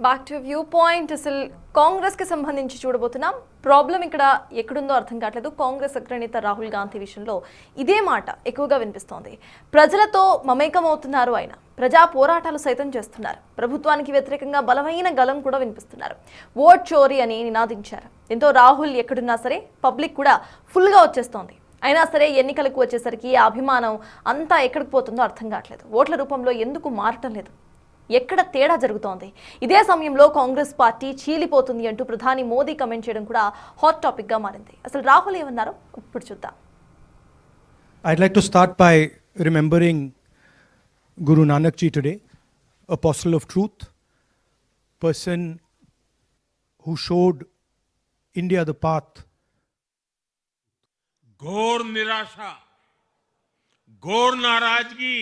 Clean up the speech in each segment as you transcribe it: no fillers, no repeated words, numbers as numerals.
Back to view point. అసలు కాంగ్రెస్ కి సంబంధించి చూడబోతున్నాం. ప్రాబ్లం ఇక్కడ ఎక్కడుందో అర్థం కావట్లేదు. కాంగ్రెస్ అగ్రనేత రాహుల్ గాంధీ విషయంలో ఇదే మాట ఎక్కువగా వినిపిస్తోంది. ప్రజలతో మమేకమవుతున్నారు ఆయన, ప్రజా పోరాటాలు సైతం చేస్తున్నారు. ప్రభుత్వానికి వ్యతిరేకంగా బలమైన గలం కూడా వినిపిస్తున్నారు. ఓట్ చోరీ అని నినాదించారు. దీంతో రాహుల్ ఎక్కడున్నా సరే పబ్లిక్ కూడా ఫుల్గా వచ్చేస్తోంది. అయినా సరే ఎన్నికలకు వచ్చేసరికి ఆ అభిమానం అంతా ఎక్కడికి పోతుందో అర్థం కావట్లేదు. ఓట్ల రూపంలో ఎందుకు మారటం లేదు? ఎక్కడ తేడా జరుగుతోంది? ఇదే సమయంలో కాంగ్రెస్ పార్టీ చీలిపోతుంది అంటూ ప్రధాని మోదీ కమెంట్ చేయడం కూడా హాట్ టాపిక్ గా మారింది. అసలు రాహుల్ ఏమన్నారో ఇప్పుడు చూద్దాం. I'd like to start by remembering Guru Nanak Ji today, apostle of truth, person who showed India the path. घोर निराशा, घोर नाराजगी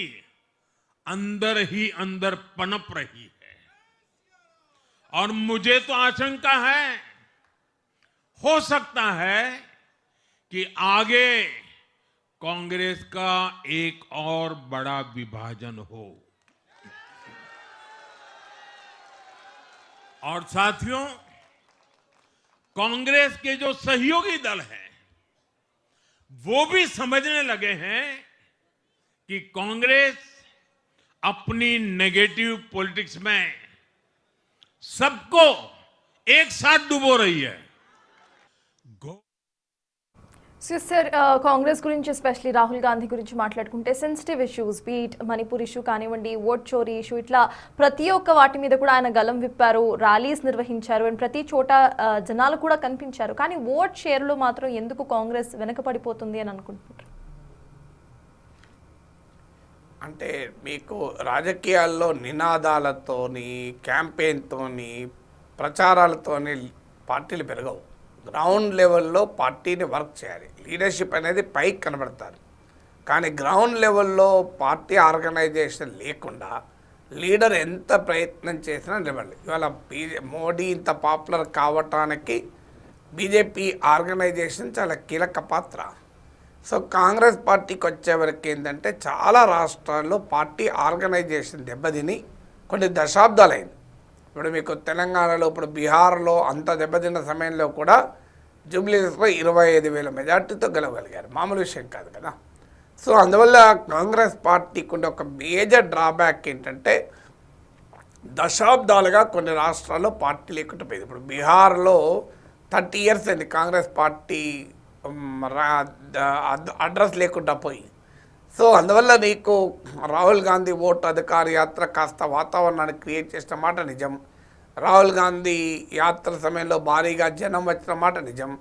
अंदर ही अंदर पनप रही है और मुझे तो आशंका है, हो सकता है कि आगे कांग्रेस का एक और बड़ा विभाजन हो। और साथियों, कांग्रेस के जो सहयोगी दल हैं वो भी समझने लगे हैं कि कांग्रेस अपनी नेगेटिव पॉलिटिक्स में सबको एक साथ डुबो रही है। సార్, కాంగ్రెస్ గురించి ఎస్పెషల్లీ రాహుల్ గాంధీ గురించి మాట్లాడుకుంటే sensitive issues, beat Manipur issue కానివ్వండి, ఓట్ చోరీ ఇష్యూ, ఇట్లా ప్రతి ఒక్క వాటి మీద కూడా ఆయన గలం విప్పారు, ర్యాలీస్ నిర్వహించారు అండ్ ప్రతి చోట జనాలు కూడా కనిపించారు. కానీ ఓట్ షేర్లో మాత్రం ఎందుకు కాంగ్రెస్ వెనకపడిపోతుంది అని అనుకుంటున్నారు? అంటే మీకు రాజకీయాల్లో నినాదాలతోని, క్యాంపెయిన్తోని, ప్రచారాలతోని పార్టీలు పెరగవు. గ్రౌండ్ లెవెల్లో పార్టీని వర్క్ చేయాలి. లీడర్షిప్ అనేది పైకి కనబడతారు, కానీ గ్రౌండ్ లెవెల్లో పార్టీ ఆర్గనైజేషన్ లేకుండా లీడర్ ఎంత ప్రయత్నం చేసినా నిలబడలేదు. ఇవాళ మోడీ ఇంత పాపులర్ కావటానికి బీజేపీ ఆర్గనైజేషన్ చాలా కీలక పాత్ర. సో కాంగ్రెస్ పార్టీకి వచ్చేవరకు ఏంటంటే చాలా రాష్ట్రాల్లో పార్టీ ఆర్గనైజేషన్ దెబ్బతిని కొన్ని దశాబ్దాలైంది. ఇప్పుడు మీకు తెలంగాణలో, ఇప్పుడు బీహార్లో అంత దెబ్బతిన్న సమయంలో కూడా జూబ్లీస్లో 25,000 మెజార్టీతో గెలవగలిగారు. మామూలు విషయం కాదు కదా. సో అందువల్ల కాంగ్రెస్ పార్టీకి ఉండే ఒక మేజర్ డ్రాబ్యాక్ ఏంటంటే దశాబ్దాలుగా కొన్ని రాష్ట్రాల్లో పార్టీ లేకుండా పోయింది. ఇప్పుడు బీహార్లో 30 years అయింది కాంగ్రెస్ పార్టీ అడ్రస్ లేకుండా పోయి. సో అందువల్ల నీకు రాహుల్ గాంధీ ఓటు అధికార యాత్ర కాస్త వాతావరణాన్ని క్రియేట్ చేసిన మాట నిజం. రాహుల్ గాంధీ యాత్ర సమయంలో భారీగా జనం వచ్చిన మాట నిజం.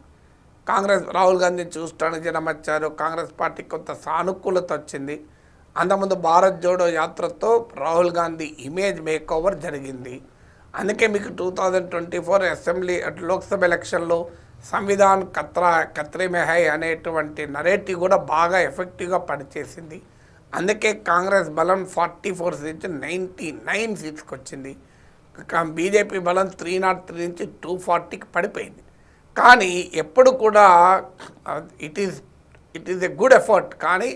రాహుల్ గాంధీని చూడటానికి జనం వచ్చారు. కాంగ్రెస్ పార్టీకి కొంత సానుకూలత వచ్చింది. అంతకుముందు భారత్ జోడో యాత్రతో Rahul Gandhi image make over జరిగింది. అందుకే మీకు 2024 అసెంబ్లీ లోక్సభ ఎలక్షన్లో సంవిధాన్ ఖత్రే మే హై అనేటువంటి నరేటివ్ కూడా బాగా ఎఫెక్టివ్గా పనిచేసింది. అందుకే కాంగ్రెస్ బలం 44 నుంచి 99 సీట్స్కి వచ్చింది. బీజేపీ బలం 303 నుంచి 240కి పడిపోయింది. కానీ ఎప్పుడు కూడా it is a good effort, కానీ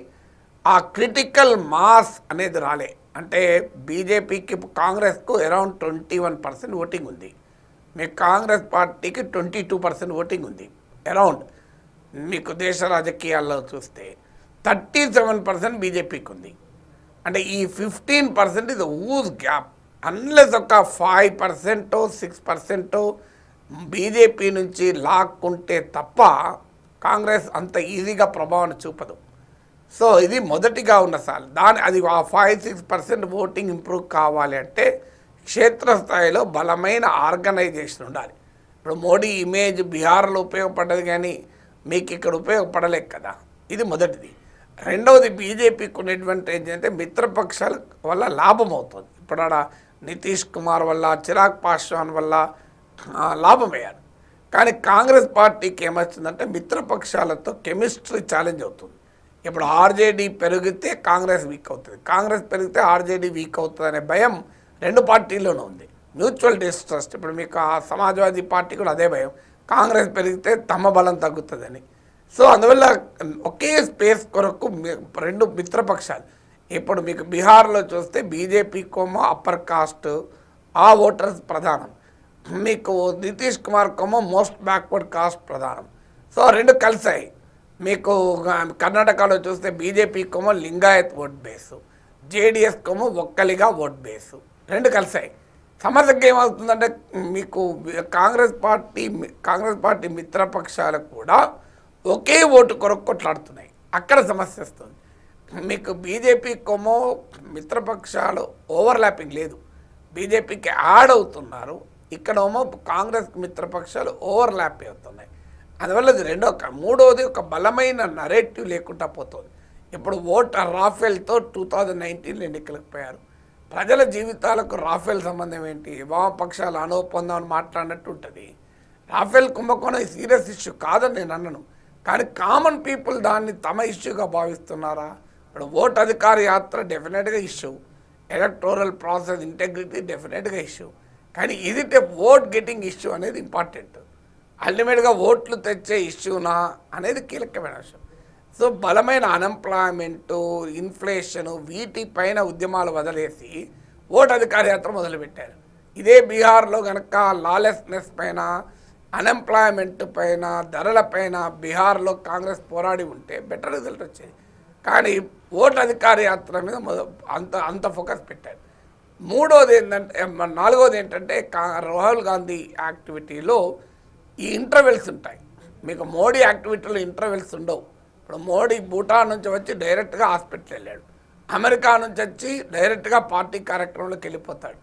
ఆ క్రిటికల్ మాస్ అనేది రాలే. అంటే బీజేపీకి కాంగ్రెస్కు అరౌండ్ 21% ఓటింగ్ ఉంది. మీకు కాంగ్రెస్ పార్టీకి 22% ఓటింగ్ ఉంది అరౌండ్. మీకు దేశ రాజకీయాల్లో చూస్తే 37% బీజేపీకి ఉంది. అంటే ఈ 15% ఇది ఊజ్ గ్యాప్. అన్లెస్ ఒక 5% 6% బీజేపీ నుంచి లాక్కుంటే తప్ప కాంగ్రెస్ అంత ఈజీగా ప్రభావాన్ని చూపదు. సో ఇది మొదటిగా ఉన్న సార్ అది ఆ 5-6% ఓటింగ్ ఇంప్రూవ్ కావాలి అంటే క్షేత్రస్థాయిలో బలమైన ఆర్గనైజేషన్ ఉండాలి. ఇప్పుడు మోడీ ఇమేజ్ బీహార్లో ఉపయోగపడ్డది, కానీ మీకు ఇక్కడ ఉపయోగపడలేదు కదా. ఇది మొదటిది. రెండవది, బీజేపీకి ఉన్నటువంటి ఏంటంటే మిత్రపక్షాల వల్ల లాభం అవుతుంది. ఇప్పుడు ఆడ నితీష్ కుమార్ వల్ల, చిరాగ్ పాస్వాన్ వల్ల లాభమయ్యారు. కానీ కాంగ్రెస్ పార్టీకి ఏమొచ్చిందంటే మిత్రపక్షాలతో కెమిస్ట్రీ ఛాలెంజ్ అవుతుంది. ఇప్పుడు ఆర్జేడీ పెరిగితే కాంగ్రెస్ వీక్ అవుతుంది, కాంగ్రెస్ పెరిగితే ఆర్జేడీ వీక్ అవుతుంది అనే భయం రెండు పార్టీల్లోనూ ఉంది. Mutual distrust. ఇప్పుడు మీకు ఆ సమాజ్వాదీ పార్టీ కూడా అదే భయం, కాంగ్రెస్ పెరిగితే తమ బలం తగ్గుతుందని. సో అందువల్ల ఒకే స్పేస్ కొరకు రెండు మిత్రపక్షాలు. ఇప్పుడు మీకు బీహార్లో చూస్తే బీజేపీకేమో అప్పర్ కాస్ట్ ఆ ఓటర్స్ ప్రధానం. మీకు నితీష్ కుమార్ కొమ్మ మోస్ట్ బ్యాక్వర్డ్ కాస్ట్ ప్రధానం. సో రెండు కలిసాయి. మీకు కర్ణాటకలో చూస్తే బీజేపీ కొమ్మ లింగాయత్ ఓట్ బేసు, జేడిఎస్ కొమ్మ ఒక్కలిగా ఓట్ బేసు, రెండు కలిసాయి. సమస్యకి ఏమవుతుందంటే మీకు కాంగ్రెస్ పార్టీ మిత్రపక్షాలకు కూడా ఒకే ఓటు కొరకు కొట్లాడుతున్నాయి. అక్కడ సమస్య వస్తుంది. మీకు బీజేపీ కొమ్మో మిత్రపక్షాలు ఓవర్లాపింగ్ లేదు, బీజేపీకి యాడ్ అవుతున్నారు. ఇక్కడేమో కాంగ్రెస్ మిత్రపక్షాలు ఓవర్లాప్ అవుతున్నాయి. అందువల్ల ఇది మూడవది ఒక బలమైన నరేటివ్ లేకుండా పోతుంది. ఇప్పుడు రాఫెల్తో 2019 ఎన్నికలకు పోయారు. ప్రజల జీవితాలకు రాఫెల్ సంబంధం ఏంటి? వామపక్షాలు అనొప్పందం అని మాట్లాడినట్టు ఉంటుంది. రాఫెల్ కుంభకోణం సీరియస్ ఇష్యూ కాదని నేను అన్నను, కానీ కామన్ పీపుల్ దాన్ని తమ ఇష్యూగా భావిస్తున్నారా? ఇప్పుడు ఓటు అధికార యాత్ర డెఫినెట్గా ఇష్యూ, ఎలక్టోరల్ ప్రాసెస్ ఇంటెగ్రిటీ డెఫినెట్గా ఇష్యూ, కానీ ఇది ఓట్ గెటింగ్ ఇష్యూ అనేది ఇంపార్టెంట్. అల్టిమేట్గా ఓట్లు తెచ్చే ఇష్యూనా అనేది కీలకమైన విషయం. సో బలమైన అన్ఎంప్లాయ్మెంటు, ఇన్ఫ్లేషను, వీటిపైన ఉద్యమాలు వదిలేసి ఓటు అధికార యాత్ర మొదలుపెట్టారు. ఇదే బీహార్లో కనుక లాలెస్నెస్ పైన, అన్ఎంప్లాయ్మెంట్ పైన, ధరల పైన బీహార్లో కాంగ్రెస్ పోరాడి ఉంటే బెటర్ రిజల్ట్ వచ్చేది. కానీ ఓటు అధికార యాత్ర మీద అంత ఫోకస్ పెట్టారు. నాలుగోది ఏంటంటే రాహుల్ గాంధీ యాక్టివిటీలో ఈ ఇంటర్వెల్స్ ఉంటాయి. మీకు మోడీ యాక్టివిటీలో ఇంటర్వెల్స్ ఉండవు. ఇప్పుడు మోడీ భూటాన్ నుంచి వచ్చి డైరెక్ట్గా హాస్పిటల్ వెళ్ళాడు, అమెరికా నుంచి వచ్చి డైరెక్ట్గా పార్టీ కార్యక్రమంలోకి వెళ్ళిపోతాడు.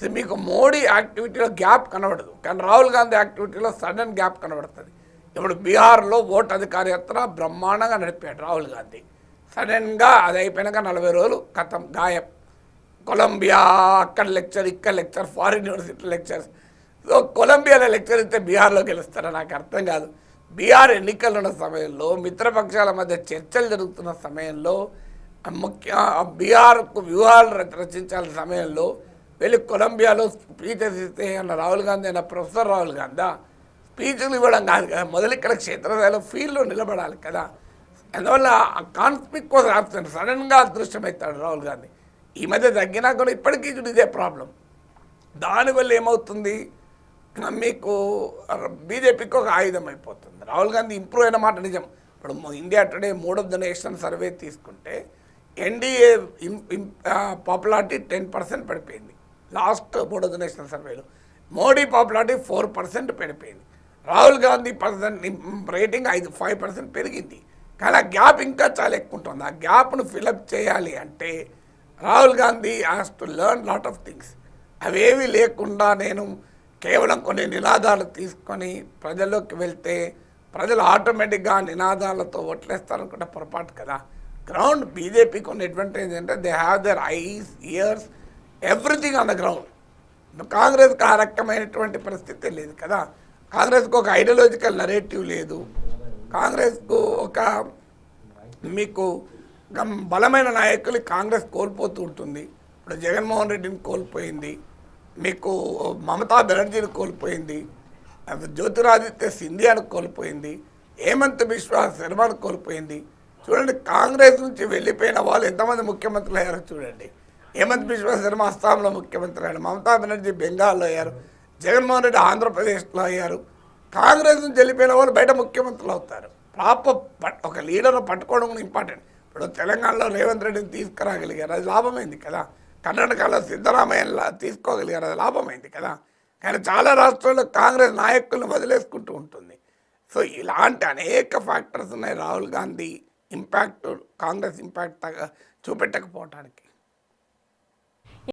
సో మీకు మోడీ యాక్టివిటీలో గ్యాప్ కనబడదు, కానీ రాహుల్ గాంధీ యాక్టివిటీలో సడన్ గ్యాప్ కనబడుతుంది. ఇప్పుడు బీహార్లో ఓటు అధికార యాత్ర బ్రహ్మాండంగా నడిపాడు రాహుల్ గాంధీ. సడన్గా అది అయిపోయినాక 40 రోజులు కథం గాయం. కొలంబియా అక్కడ లెక్చర్, ఇక్కడ lecture, foreign university lectures. So కొలంబియాలో లెక్చర్ ఇస్తే బీహార్లో గెలుస్తారా? నాకు అర్థం కాదు. బీహార్ ఎన్నికలు ఉన్న సమయంలో, మిత్రపక్షాల మధ్య చర్చలు జరుగుతున్న సమయంలో, బీహార్కు వ్యూహాలు రచించాల్సిన సమయంలో వెళ్ళి కొలంబియాలో స్పీచెస్ ఇస్తే అన్న రాహుల్ గాంధీ అన్న ప్రొఫెసర్ రాహుల్ గాంధీ స్పీచ్లు ఇవ్వడం కాదు కదా, మొదలు ఇక్కడ క్షేత్రస్థాయిలో ఫీల్డ్లో నిలబడాలి కదా. అందువల్ల కాన్స్పిక్యూస్ ఆప్షన్ సడన్గా అదృష్టమవుతాడు రాహుల్ గాంధీ. ఈ మధ్య తగ్గినా కూడా ఇప్పటికీ ఇదే ప్రాబ్లం. దానివల్ల ఏమవుతుంది, మీకు బీజేపీకి ఒక ఆయుధం అయిపోతుంది. రాహుల్ గాంధీ ఇంప్రూవ్ అయిన మాట నిజం. ఇప్పుడు India today 3 of the nation survey తీసుకుంటే ఎన్డీఏ పాపులారిటీ 10% పడిపోయింది లాస్ట్ 3 ఆఫ్ ద నేషన్ సర్వేలో. మోడీ పాపులారిటీ 4% పడిపోయింది. రాహుల్ గాంధీ రేటింగ్ 5% పెరిగింది. కానీ ఆ గ్యాప్ ఇంకా చాలా ఎక్కువ ఉంటుంది. ఆ గ్యాప్ను ఫిలప్ చేయాలి అంటే Rahul Gandhi has to learn lot of things. అవేవి లేకుండా నేను కేవలం కొన్ని నినాదాలు తీసుకొని ప్రజల్లోకి వెళ్తే ప్రజలు ఆటోమేటిక్గా నినాదాలతో ఓట్లేస్తారనుకుంటే పొరపాటు కదా. గ్రౌండ్ బీజేపీకి ఉన్న అడ్వాంటేజ్ అంటే they have their eyes, years, everything on the ground. కాంగ్రెస్కి ఆ రకమైనటువంటి పరిస్థితి లేదు కదా. కాంగ్రెస్కి ఒక ఐడియాలజికల్ నరేటివ్ లేదు. కాంగ్రెస్కు ఒక మీకు బలమైన నాయకులు కాంగ్రెస్ కోల్పోతూ ఉంటుంది. ఇప్పుడు జగన్మోహన్ రెడ్డిని కోల్పోయింది, మీకు మమతా బెనర్జీని కోల్పోయింది, జ్యోతిరాదిత్య సింధియాను కోల్పోయింది, హేమంత్ బిశ్వా శర్మను కోల్పోయింది. చూడండి, కాంగ్రెస్ నుంచి వెళ్ళిపోయిన వాళ్ళు ఎంతమంది ముఖ్యమంత్రులు అయ్యారో చూడండి. హేమంత్ బిశ్వా శర్మ అస్సాంలో ముఖ్యమంత్రి అయ్యారు, మమతా బెనర్జీ బెంగాల్లో అయ్యారు, జగన్మోహన్ రెడ్డి ఆంధ్రప్రదేశ్లో అయ్యారు. కాంగ్రెస్ నుంచి వెళ్ళిపోయిన వాళ్ళు బయట ముఖ్యమంత్రులు అవుతారు. ఒక లీడర్ను పట్టుకోవడం కూడా ఇంపార్టెంట్. ఇప్పుడు తెలంగాణలో రేవంత్ రెడ్డిని తీసుకురాగలిగారు, అది లాభమైంది కదా. కర్ణాటకలో సిద్ధరామయ్యలా తీసుకోగలిగారు, అది లాభమైంది కదా. కానీ చాలా రాష్ట్రాల్లో కాంగ్రెస్ నాయకులను వదిలేసుకుంటూ ఉంటుంది. సో ఇలాంటి అనేక ఫ్యాక్టర్స్ ఉన్నాయి రాహుల్ గాంధీ ఇంపాక్ట్, కాంగ్రెస్ ఇంపాక్ట్ చూపెట్టకపోవటానికి.